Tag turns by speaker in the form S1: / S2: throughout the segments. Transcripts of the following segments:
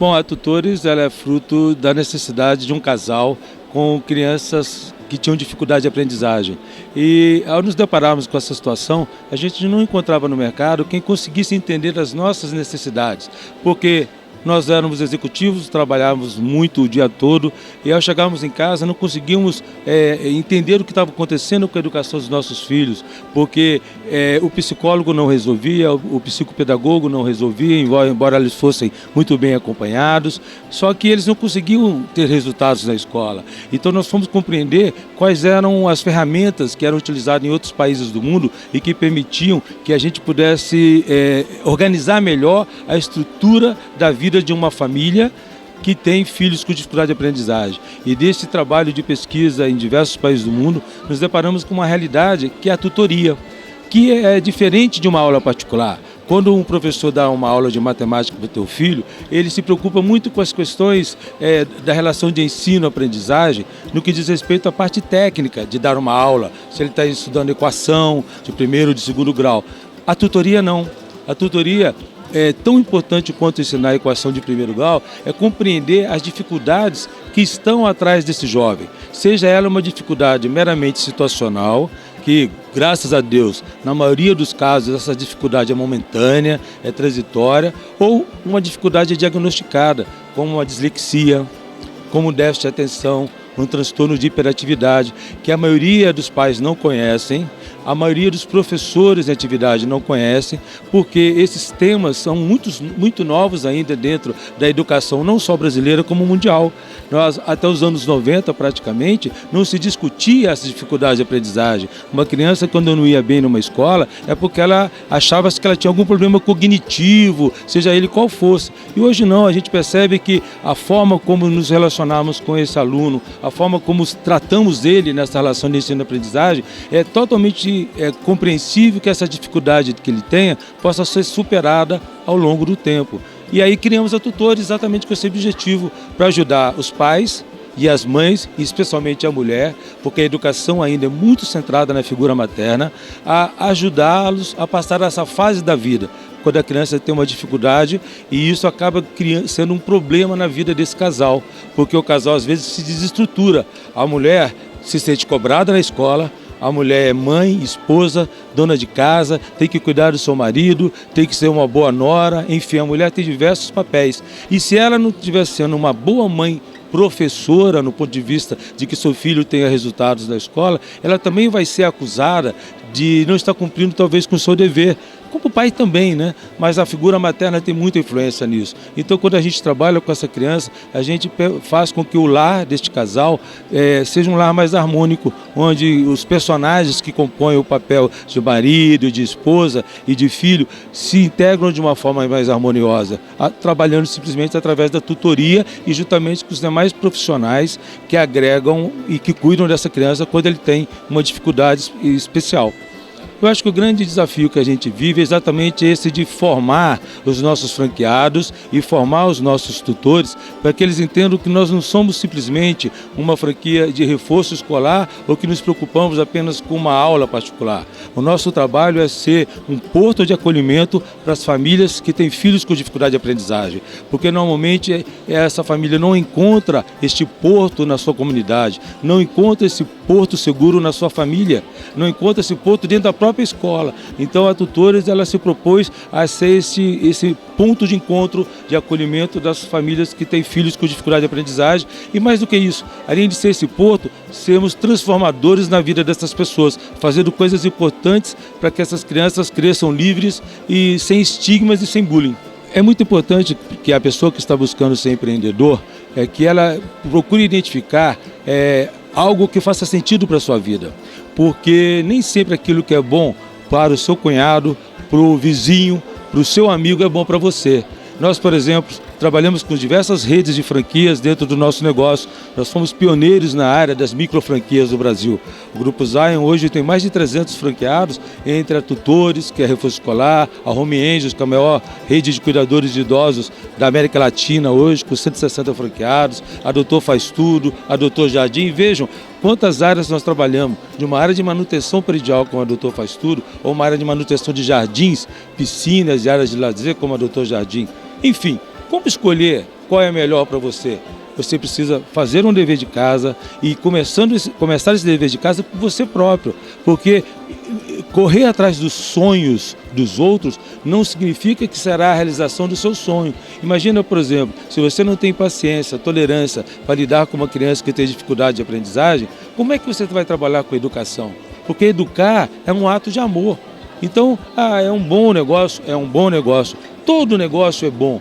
S1: Bom, a Tutores ela é fruto da necessidade de um casal com crianças que tinham dificuldade de aprendizagem. E ao nos depararmos com essa situação, a gente não encontrava no mercado quem conseguisse entender as nossas necessidades, porque nós éramos executivos, trabalhávamos muito o dia todo e ao chegarmos em casa não conseguíamos entender o que estava acontecendo com a educação dos nossos filhos, porque o psicólogo não resolvia, o psicopedagogo não resolvia, embora eles fossem muito bem acompanhados, só que eles não conseguiam ter resultados na escola. Então nós fomos compreender quais eram as ferramentas que eram utilizadas em outros países do mundo e que permitiam que a gente pudesse organizar melhor a estrutura da vida de uma família que tem filhos com dificuldade de aprendizagem. E desse trabalho de pesquisa em diversos países do mundo, nos deparamos com uma realidade que é a tutoria, que é diferente de uma aula particular. Quando um professor dá uma aula de matemática para o teu filho, ele se preocupa muito com as questões da relação de ensino-aprendizagem, no que diz respeito à parte técnica de dar uma aula, se ele está estudando equação de primeiro ou de segundo grau. A tutoria não. A tutoria é tão importante quanto ensinar a equação de primeiro grau, é compreender as dificuldades que estão atrás desse jovem. Seja ela uma dificuldade meramente situacional, que, graças a Deus, na maioria dos casos, essa dificuldade é momentânea, é transitória, ou uma dificuldade diagnosticada, como uma dislexia, como um déficit de atenção, um transtorno de hiperatividade, que a maioria dos pais não conhecem, a maioria dos professores em atividade não conhecem, porque esses temas são muito novos ainda dentro da educação, não só brasileira como mundial. Até os anos 90, praticamente, não se discutia essa dificuldade de aprendizagem. Uma criança, quando não ia bem numa escola, é porque ela achava que ela tinha algum problema cognitivo, seja ele qual fosse. E hoje não, a gente percebe que a forma como nos relacionamos com esse aluno, a forma como tratamos ele nessa relação de ensino-aprendizagem, é totalmente compreensível que essa dificuldade que ele tenha possa ser superada ao longo do tempo. E aí criamos a Tutores exatamente com esse objetivo, para ajudar os pais e as mães, e especialmente a mulher, porque a educação ainda é muito centrada na figura materna, a ajudá-los a passar essa fase da vida, quando a criança tem uma dificuldade, e isso acaba sendo um problema na vida desse casal, porque o casal às vezes se desestrutura. A mulher se sente cobrada na escola, a mulher é mãe, esposa, dona de casa, tem que cuidar do seu marido, tem que ser uma boa nora, enfim, a mulher tem diversos papéis. E se ela não estiver sendo uma boa mãe, professora, no ponto de vista de que seu filho tenha resultados na escola, ela também vai ser acusada de não estar cumprindo talvez com o seu dever, como o pai também, né? Mas a figura materna tem muita influência nisso. Então, quando a gente trabalha com essa criança, a gente faz com que o lar deste casal seja um lar mais harmônico, onde os personagens que compõem o papel de marido, de esposa e de filho se integram de uma forma mais harmoniosa, trabalhando simplesmente através da tutoria e juntamente com os demais profissionais que agregam e que cuidam dessa criança quando ele tem uma dificuldade especial. Eu acho que o grande desafio que a gente vive é exatamente esse de formar os nossos franqueados e formar os nossos tutores para que eles entendam que nós não somos simplesmente uma franquia de reforço escolar ou que nos preocupamos apenas com uma aula particular. O nosso trabalho é ser um porto de acolhimento para as famílias que têm filhos com dificuldade de aprendizagem, porque normalmente essa família não encontra este porto na sua comunidade, não encontra esse porto seguro na sua família, não encontra esse porto dentro da própria escola. Então a Tutores ela se propôs a ser esse ponto de encontro, de acolhimento das famílias que têm filhos com dificuldade de aprendizagem e mais do que isso, além de ser esse porto, sermos transformadores na vida dessas pessoas, fazendo coisas importantes para que essas crianças cresçam livres e sem estigmas e sem bullying. É muito importante que a pessoa que está buscando ser empreendedor, que ela procure identificar algo que faça sentido para a sua vida, porque nem sempre aquilo que é bom para o seu cunhado, para o vizinho, para o seu amigo é bom para você. Nós, por exemplo, trabalhamos com diversas redes de franquias dentro do nosso negócio. Nós fomos pioneiros na área das microfranquias do Brasil. O Grupo Zion hoje tem mais de 300 franqueados, entre a Tutores, que é reforço escolar, a Home Angels, que é a maior rede de cuidadores de idosos da América Latina hoje, com 160 franqueados, a Doutor Faz Tudo, a Doutor Jardim. Vejam quantas áreas nós trabalhamos, de uma área de manutenção predial, como a Doutor Faz Tudo, ou uma área de manutenção de jardins, piscinas e áreas de lazer, como a Doutor Jardim. Enfim, como escolher qual é melhor para você. Você precisa fazer um dever de casa e começar esse dever de casa por você próprio, porque correr atrás dos sonhos dos outros não significa que será a realização do seu sonho. Imagina, por exemplo, se você não tem paciência, tolerância para lidar com uma criança que tem dificuldade de aprendizagem, como é que você vai trabalhar com educação? Porque educar é um ato de amor. Então, é um bom negócio, é um bom negócio. Todo negócio é bom.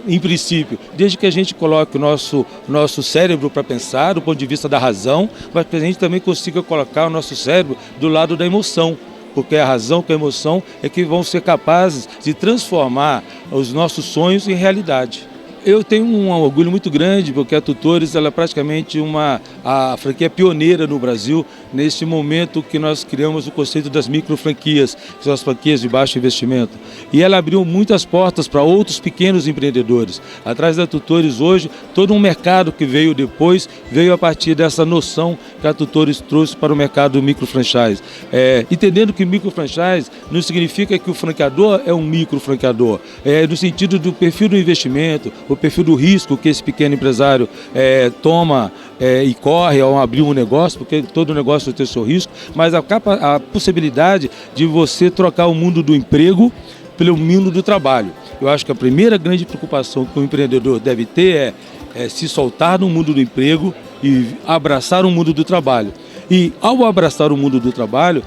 S1: Em princípio, desde que a gente coloque o nosso cérebro para pensar, do ponto de vista da razão, mas que a gente também consiga colocar o nosso cérebro do lado da emoção, porque a razão com a emoção é que vão ser capazes de transformar os nossos sonhos em realidade. Eu tenho um orgulho muito grande, porque a Tutores ela é praticamente a franquia pioneira no Brasil, neste momento que nós criamos o conceito das microfranquias, que são as franquias de baixo investimento. E ela abriu muitas portas para outros pequenos empreendedores. Atrás da Tutores hoje, todo um mercado que veio depois, veio a partir dessa noção que a Tutores trouxe para o mercado do microfranchise. Entendendo que microfranchise não significa que o franqueador é um microfranqueador, no sentido do perfil do investimento, o perfil do risco que esse pequeno empresário toma e corre ao abrir um negócio, porque todo negócio tem o seu risco, mas a possibilidade de você trocar o mundo do emprego pelo mundo do trabalho. Eu acho que a primeira grande preocupação que o empreendedor deve ter é se soltar no mundo do emprego e abraçar o mundo do trabalho. E ao abraçar o mundo do trabalho,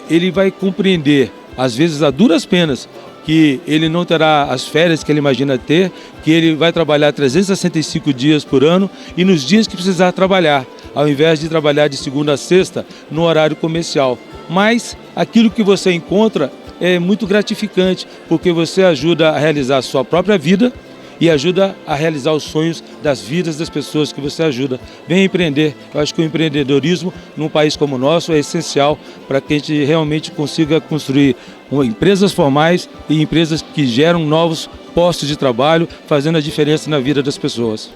S1: ele vai compreender, às vezes a duras penas, que ele não terá as férias que ele imagina ter, que ele vai trabalhar 365 dias por ano e nos dias que precisar trabalhar, ao invés de trabalhar de segunda a sexta no horário comercial. Mas aquilo que você encontra é muito gratificante, porque você ajuda a realizar a sua própria vida e ajuda a realizar os sonhos das vidas das pessoas que você ajuda. Venha empreender. Eu acho que o empreendedorismo num país como o nosso é essencial para que a gente realmente consiga construir empresas formais e empresas que geram novos postos de trabalho, fazendo a diferença na vida das pessoas.